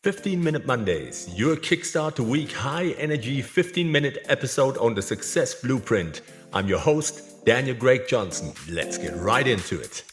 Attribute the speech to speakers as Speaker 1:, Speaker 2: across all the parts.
Speaker 1: 15-Minute Mondays, your kickstart to week high-energy 15-minute episode on the Success Blueprint. I'm your host, Daniel Greg Johnson. Let's get right into it.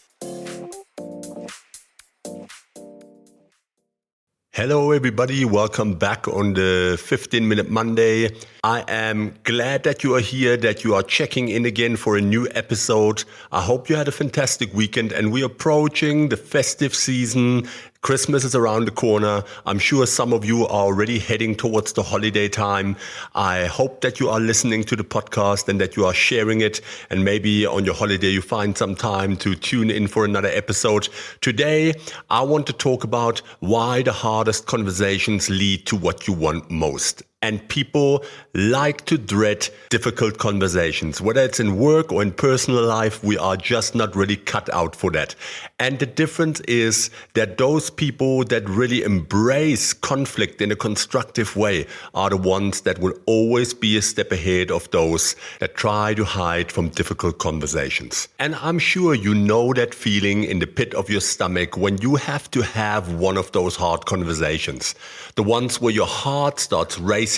Speaker 1: Hello everybody, welcome back on the 15-Minute Monday. I am glad that you are here, that you are checking in again for a new episode. I hope you had a fantastic weekend and we're approaching the festive season. Christmas is around the corner. I'm sure some of you are already heading towards the holiday time. I hope that you are listening to the podcast and that you are sharing it. And maybe on your holiday, you find some time to tune in for another episode. Today, I want to talk about why the hardest conversations lead to what you want most. And people like to dread difficult conversations. Whether it's in work or in personal life, we are just not really cut out for that. And the difference is that those people that really embrace conflict in a constructive way are the ones that will always be a step ahead of those that try to hide from difficult conversations. And I'm sure you know that feeling in the pit of your stomach when you have to have one of those hard conversations. The ones where your heart starts racing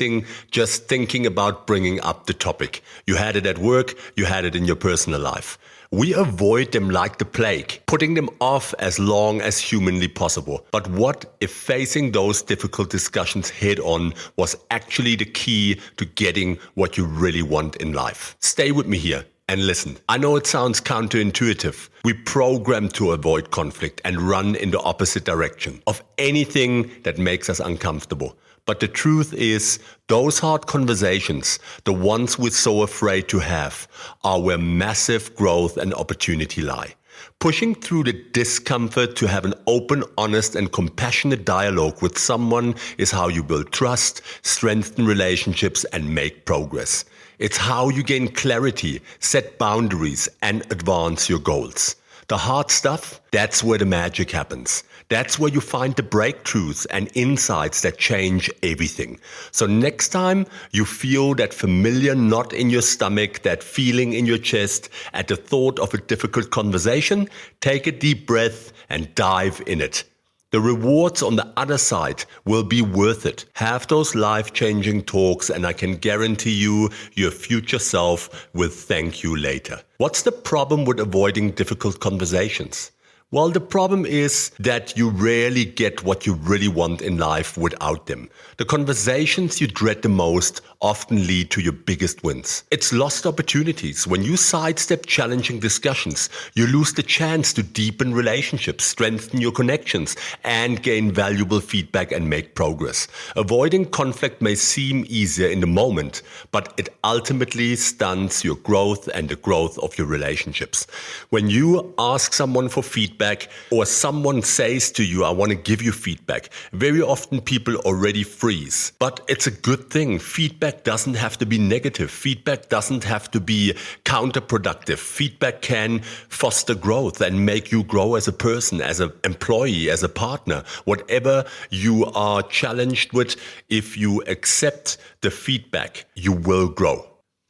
Speaker 1: just thinking about bringing up the topic. You had it at work, you had it in your personal life. We avoid them like the plague, putting them off as long as humanly possible. But what if facing those difficult discussions head on was actually the key to getting what you really want in life? Stay with me here. And listen, I know it sounds counterintuitive. We program to avoid conflict and run in the opposite direction of anything that makes us uncomfortable. But the truth is, those hard conversations, the ones we're so afraid to have, are where massive growth and opportunity lie. Pushing through the discomfort to have an open, honest, and compassionate dialogue with someone is how you build trust, strengthen relationships, and make progress. It's how you gain clarity, set boundaries, and advance your goals. The hard stuff, that's where the magic happens. That's where you find the breakthroughs and insights that change everything. So next time you feel that familiar knot in your stomach, that feeling in your chest at the thought of a difficult conversation, take a deep breath and dive in it. The rewards on the other side will be worth it. Have those life-changing talks and I can guarantee you your future self will thank you later. What's the problem with avoiding difficult conversations? Well, the problem is that you rarely get what you really want in life without them. The conversations you dread the most often lead to your biggest wins. It's lost opportunities. When you sidestep challenging discussions, you lose the chance to deepen relationships, strengthen your connections, and gain valuable feedback and make progress. Avoiding conflict may seem easier in the moment, but it ultimately stunts your growth and the growth of your relationships. When you ask someone for feedback, or someone says to you, I want to give you feedback, very often people already freeze. But it's a good thing. Feedback doesn't have to be negative. Feedback doesn't have to be counterproductive. Feedback can foster growth and make you grow as a person, as an employee, as a partner. Whatever you are challenged with, if you accept the feedback, you will grow.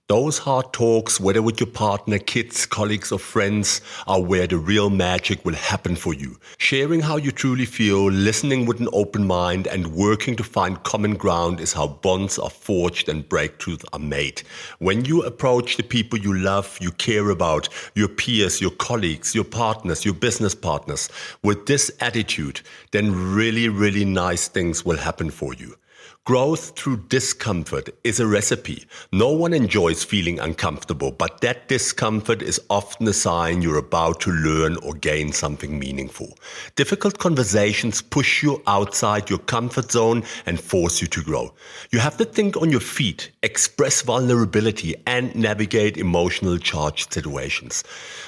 Speaker 1: Those hard talks, whether with your partner, kids, colleagues, or friends, are where the real magic will happen for you. Sharing how you truly feel, listening with an open mind, and working to find common ground is how bonds are forged and breakthroughs are made. When you approach the people you love, you care about, your peers, your colleagues, your partners, your business partners, with this attitude, then really, really nice things will happen for you. Growth through discomfort is a recipe. No one enjoys feeling uncomfortable, but that discomfort is often a sign you're about to learn or gain something meaningful. Difficult conversations push you outside your comfort zone and force you to grow. You have to think on your feet, express vulnerability, and navigate emotional charged situations.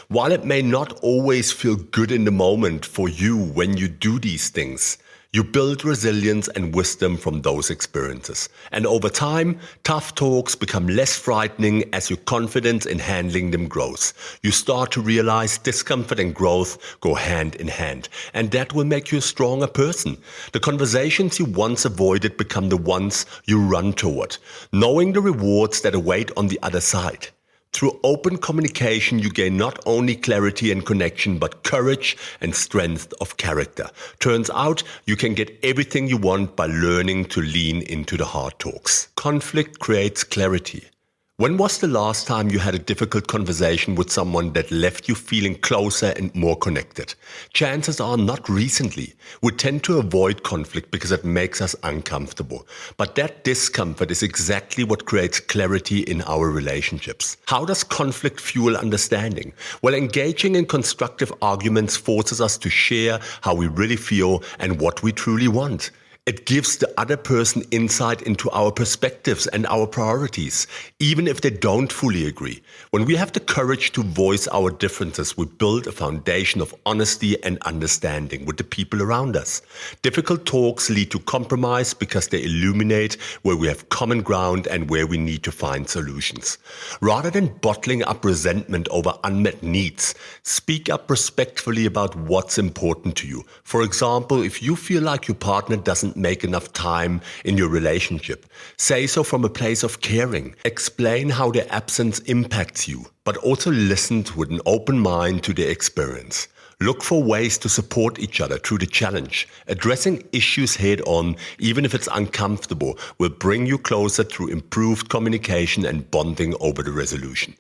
Speaker 1: While it may not always feel good in the moment for you when you do these things, you build resilience and wisdom from those experiences. And over time, tough talks become less frightening as your confidence in handling them grows. You start to realize discomfort and growth go hand in hand. And that will make you a stronger person. The conversations you once avoided become the ones you run toward, knowing the rewards that await on the other side. Through open communication, you gain not only clarity and connection, but courage and strength of character. Turns out you can get everything you want by learning to lean into the hard talks. Conflict creates clarity. When was the last time you had a difficult conversation with someone that left you feeling closer and more connected? Chances are not recently. We tend to avoid conflict because it makes us uncomfortable. But that discomfort is exactly what creates clarity in our relationships. How does conflict fuel understanding? Well, engaging in constructive arguments forces us to share how we really feel and what we truly want. It gives the other person insight into our perspectives and our priorities, even if they don't fully agree. When we have the courage to voice our differences, we build a foundation of honesty and understanding with the people around us. Difficult talks lead to compromise because they illuminate where we have common ground and where we need to find solutions. Rather than bottling up resentment over unmet needs, speak up respectfully about what's important to you. For example, if you feel like your partner doesn't make enough time in your relationship, say so from a place of caring. Explain how their absence impacts you, but also listen with an open mind to their experience. Look for ways to support each other through the challenge. Addressing issues head on, even if it's uncomfortable, will bring you closer through improved communication and bonding over the resolution.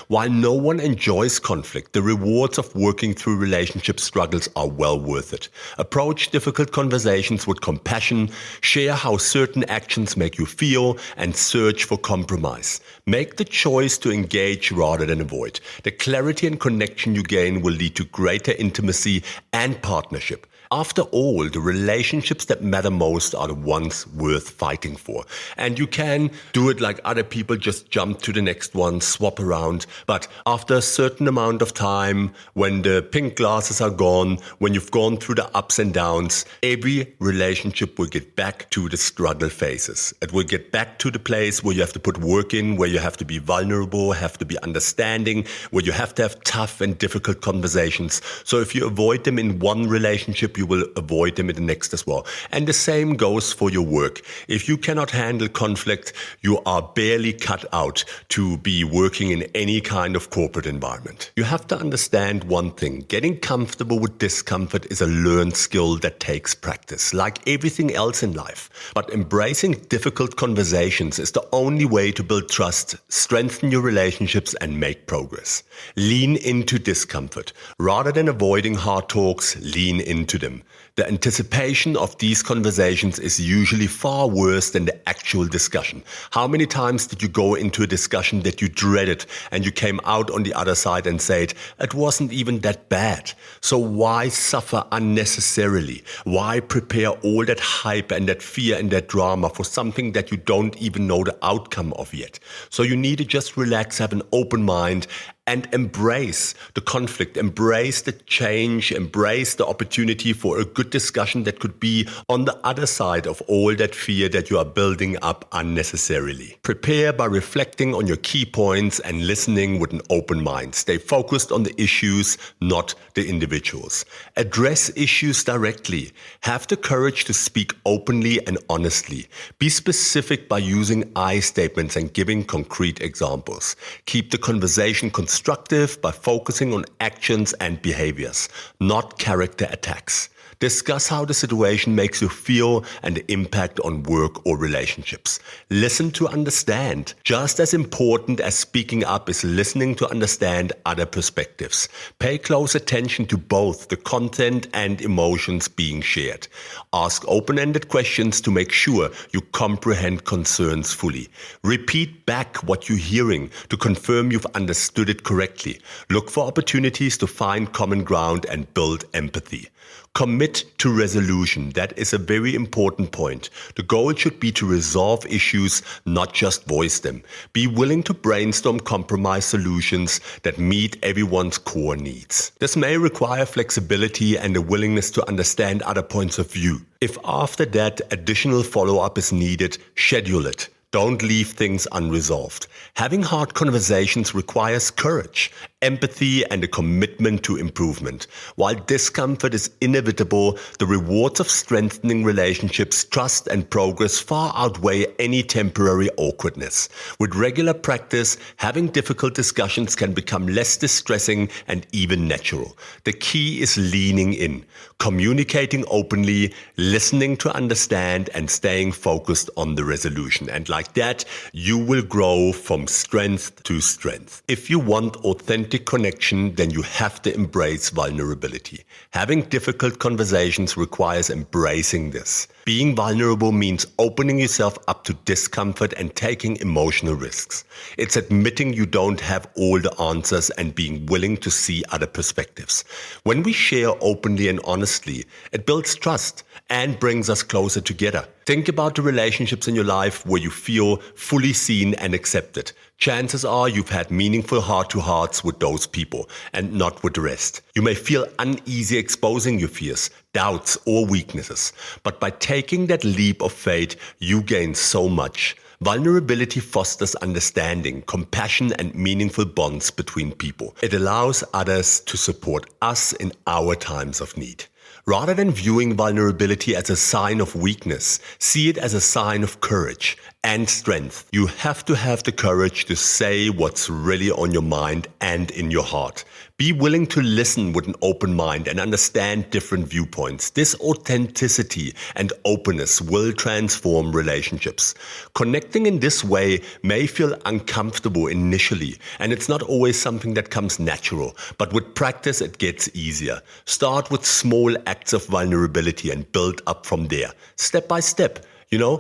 Speaker 1: While no one enjoys conflict, the rewards of working through relationship struggles are well worth it. Approach difficult conversations with compassion, share how certain actions make you feel, and search for compromise. Make the choice to engage rather than avoid. The clarity and connection you gain will lead to greater intimacy and partnership. After all, the relationships that matter most are the ones worth fighting for. And you can do it like other people, just jump to the next one, swap around. But after a certain amount of time, when the pink glasses are gone, when you've gone through the ups and downs, every relationship will get back to the struggle phases. It will get back to the place where you have to put work in, where you have to be vulnerable, have to be understanding, where you have to have tough and difficult conversations. So if you avoid them in one relationship, you will avoid them in the next as well. And the same goes for your work. If you cannot handle conflict, you are barely cut out to be working in any kind of corporate environment. You have to understand one thing. Getting comfortable with discomfort is a learned skill that takes practice, like everything else in life. But embracing difficult conversations is the only way to build trust, strengthen your relationships, and make progress. Lean into discomfort. Rather than avoiding hard talks, lean into them. The anticipation of these conversations is usually far worse than the actual discussion. How many times did you go into a discussion that you dreaded and you came out on the other side and said, it wasn't even that bad? So why suffer unnecessarily? Why prepare all that hype and that fear and that drama for something that you don't even know the outcome of yet? So you need to just relax, have an open mind, and embrace the conflict, embrace the change, embrace the opportunity for a good discussion that could be on the other side of all that fear that you are building up unnecessarily. Prepare by reflecting on your key points and listening with an open mind. Stay focused on the issues, not the individuals. Address issues directly. Have the courage to speak openly and honestly. Be specific by using I statements and giving concrete examples. Keep the conversation constructive by focusing on actions and behaviors, not character attacks. Discuss how the situation makes you feel and the impact on work or relationships. Listen to understand. Just as important as speaking up is listening to understand other perspectives. Pay close attention to both the content and emotions being shared. Ask open-ended questions to make sure you comprehend concerns fully. Repeat back what you're hearing to confirm you've understood it correctly. Look for opportunities to find common ground and build empathy. Commit to resolution. That is a very important point. The goal should be to resolve issues, not just voice them. Be willing to brainstorm compromise solutions that meet everyone's core needs. This may require flexibility and a willingness to understand other points of view. If after that additional follow-up is needed, schedule it. Don't leave things unresolved. Having hard conversations requires courage, empathy, and a commitment to improvement. While discomfort is inevitable, the rewards of strengthening relationships, trust, and progress far outweigh any temporary awkwardness. With regular practice, having difficult discussions can become less distressing and even natural. The key is leaning in, communicating openly, listening to understand, and staying focused on the resolution. And like that, you will grow from strength to strength. If you want authentic connection, then you have to embrace vulnerability. Having difficult conversations requires embracing this. Being vulnerable means opening yourself up to discomfort and taking emotional risks. It's admitting you don't have all the answers and being willing to see other perspectives. When we share openly and honestly, it builds trust and brings us closer together. Think about the relationships in your life where you feel fully seen and accepted. Chances are you've had meaningful heart-to-hearts with those people and not with the rest. You may feel uneasy exposing your fears, doubts, or weaknesses, but by taking that leap of faith, you gain so much. Vulnerability fosters understanding, compassion, and meaningful bonds between people. It allows others to support us in our times of need. Rather than viewing vulnerability as a sign of weakness, see it as a sign of courage and strength. You have to have the courage to say what's really on your mind and in your heart. Be willing to listen with an open mind and understand different viewpoints. This authenticity and openness will transform relationships. Connecting in this way may feel uncomfortable initially, and it's not always something that comes natural, but with practice it gets easier. Start with small acts of vulnerability and build up from there. Step by step,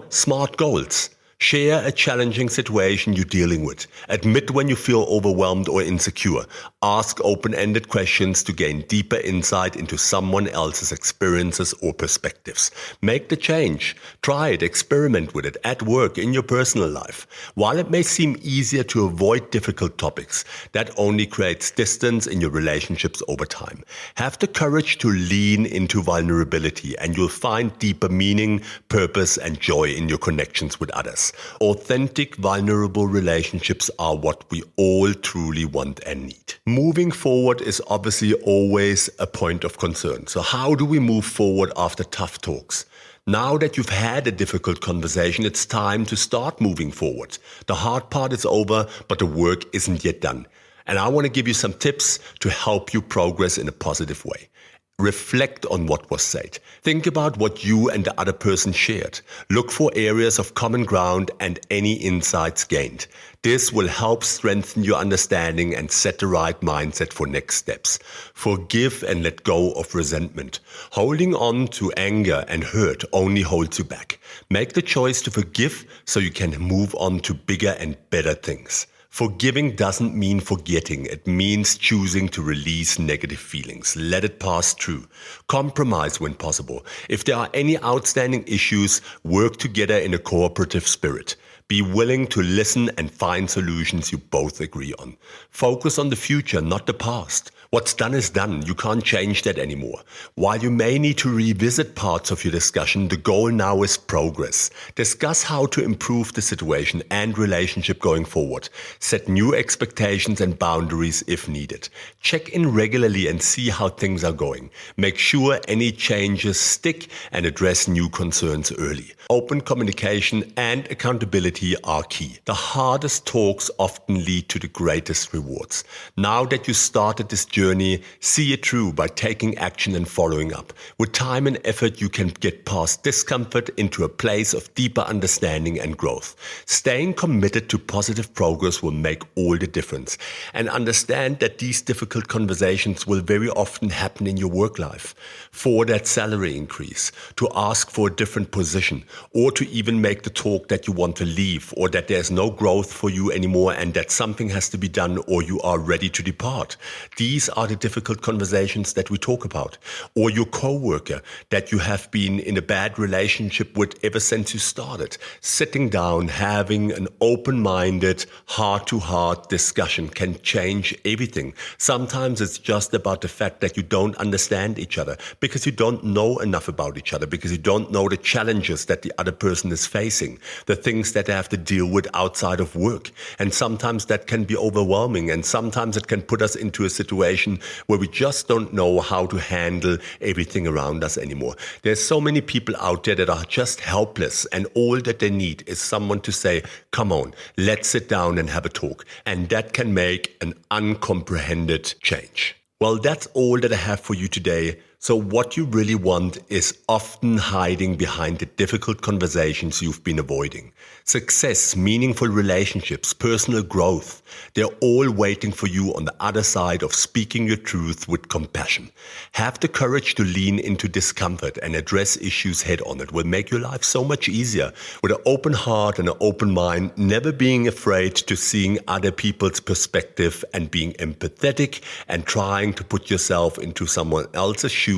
Speaker 1: smart goals. Share a challenging situation you're dealing with. Admit when you feel overwhelmed or insecure. Ask open-ended questions to gain deeper insight into someone else's experiences or perspectives. Make the change. Try it, experiment with it at work, in your personal life. While it may seem easier to avoid difficult topics, that only creates distance in your relationships over time. Have the courage to lean into vulnerability and you'll find deeper meaning, purpose, and joy in your connections with others. Authentic, vulnerable relationships are what we all truly want and need. Moving forward is obviously always a point of concern. So how do we move forward after tough talks? Now that you've had a difficult conversation, it's time to start moving forward. The hard part is over, but the work isn't yet done. And I want to give you some tips to help you progress in a positive way. Reflect on what was said. Think about what you and the other person shared. Look for areas of common ground and any insights gained. This will help strengthen your understanding and set the right mindset for next steps. Forgive and let go of resentment. Holding on to anger and hurt only holds you back. Make the choice to forgive so you can move on to bigger and better things. Forgiving doesn't mean forgetting. It means choosing to release negative feelings. Let it pass through. Compromise when possible. If there are any outstanding issues, work together in a cooperative spirit. Be willing to listen and find solutions you both agree on. Focus on the future, not the past. What's done is done. You can't change that anymore. While you may need to revisit parts of your discussion, the goal now is progress. Discuss how to improve the situation and relationship going forward. Set new expectations and boundaries if needed. Check in regularly and see how things are going. Make sure any changes stick and address new concerns early. Open communication and accountability are key. The hardest talks often lead to the greatest rewards. Now that you started this journey, see it through by taking action and following up. With time and effort, you can get past discomfort into a place of deeper understanding and growth. Staying committed to positive progress will make all the difference. And understand that these difficult conversations will very often happen in your work life. For that salary increase, to ask for a different position, or to even make the talk that you want to leave, or that there's no growth for you anymore and that something has to be done or you are ready to depart. These are the difficult conversations that we talk about. Or your coworker that you have been in a bad relationship with ever since you started. Sitting down, having an open-minded, heart-to-heart discussion can change everything. Sometimes it's just about the fact that you don't understand each other because you don't know enough about each other, because you don't know the challenges that the other person is facing, the things that they have to deal with outside of work. And sometimes that can be overwhelming, and sometimes it can put us into a situation where we just don't know how to handle everything around us anymore. There's so many people out there that are just helpless, and all that they need is someone to say, come on, let's sit down and have a talk. And that can make an uncomprehended change. Well, that's all that I have for you today. So what you really want is often hiding behind the difficult conversations you've been avoiding. Success, meaningful relationships, personal growth, they're all waiting for you on the other side of speaking your truth with compassion. Have the courage to lean into discomfort and address issues head on. It will make your life so much easier. With an open heart and an open mind, never being afraid to seeing other people's perspective and being empathetic and trying to put yourself into someone else's shoes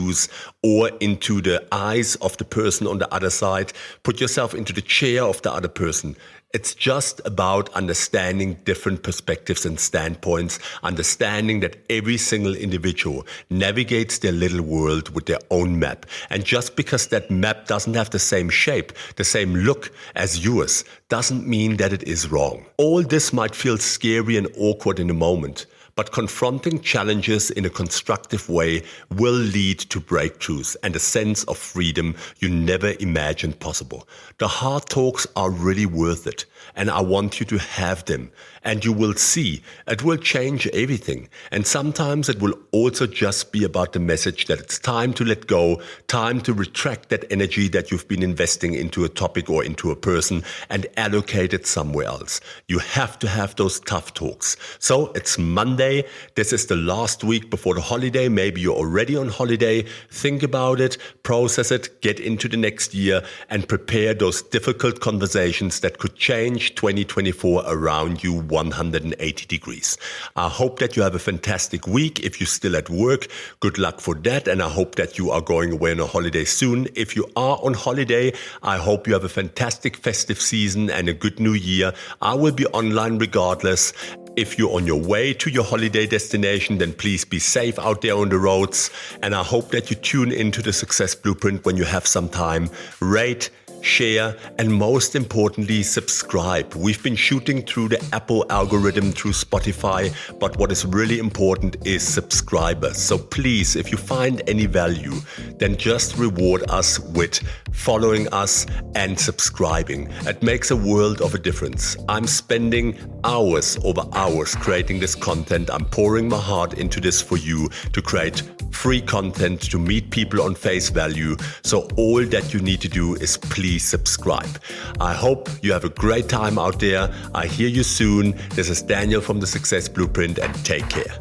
Speaker 1: or into the eyes of the person on the other side. Put yourself into the chair of the other person. It's just about understanding different perspectives and standpoints, understanding that every single individual navigates their little world with their own map. And just because that map doesn't have the same shape, the same look as yours, doesn't mean that it is wrong. All this might feel scary and awkward in a moment, but confronting challenges in a constructive way will lead to breakthroughs and a sense of freedom you never imagined possible. The hard talks are really worth it, and I want you to have them. And you will see, it will change everything. And sometimes it will also just be about the message that it's time to let go, time to retract that energy that you've been investing into a topic or into a person and allocate it somewhere else. You have to have those tough talks. So it's Monday. This is the last week before the holiday. Maybe you're already on holiday. Think about it, process it, get into the next year and prepare those difficult conversations that could change 2024 around you 180 degrees. I hope that you have a fantastic week. If you're still at work, good luck for that. And I hope that you are going away on a holiday soon. If you are on holiday, I hope you have a fantastic festive season and a good new year. I will be online regardless. If you're on your way to your holiday destination, then please be safe out there on the roads. And I hope that you tune into the Success Blueprint when you have some time. Rate, share, and most importantly, subscribe. We've been shooting through the Apple algorithm through Spotify, but what is really important is subscribers. So please, if you find any value, then just reward us with following us and subscribing. It makes a world of a difference. I'm spending hours over hours creating this content. I'm pouring my heart into this for you to create free content, to meet people on face value. So all that you need to do is please subscribe. I hope you have a great time out there. I hear you soon. This is Daniel from the Success Blueprint, and take care.